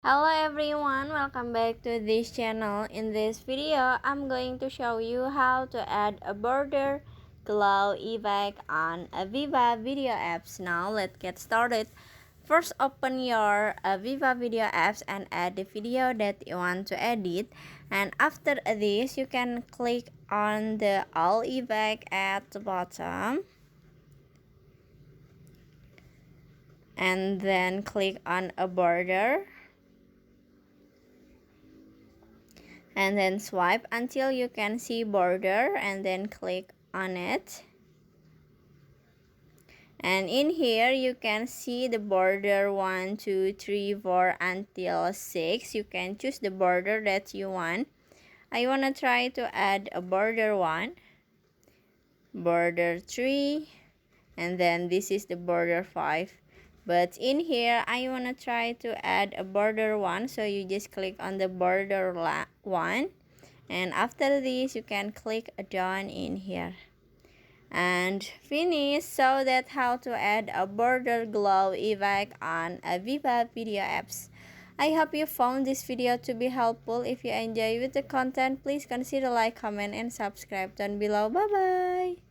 Hello everyone, welcome back to this channel. In this video, I'm going to show you how to add a border glow effect on a VivaVideo apps. Now let's get started. First, open your VivaVideo apps and add the video that you want to edit. And after this, you can click on the all effect at the bottom. And then click on a border. And then swipe until you can see border and then click on it. And in here you can see the border 1, 2, 3, 4 until 6. You can choose the border that you want. I want to try to add a border 1, border 3, and then this is the border 5. But in here I want to try to add a border 1, so you just click on the border 1. And after this, you can click done in here and finish. So that's how to add a border glow effect on a VivaVideo apps. I hope you found this video to be helpful. If you enjoy with the content, please consider like, comment, and subscribe down below. Bye bye.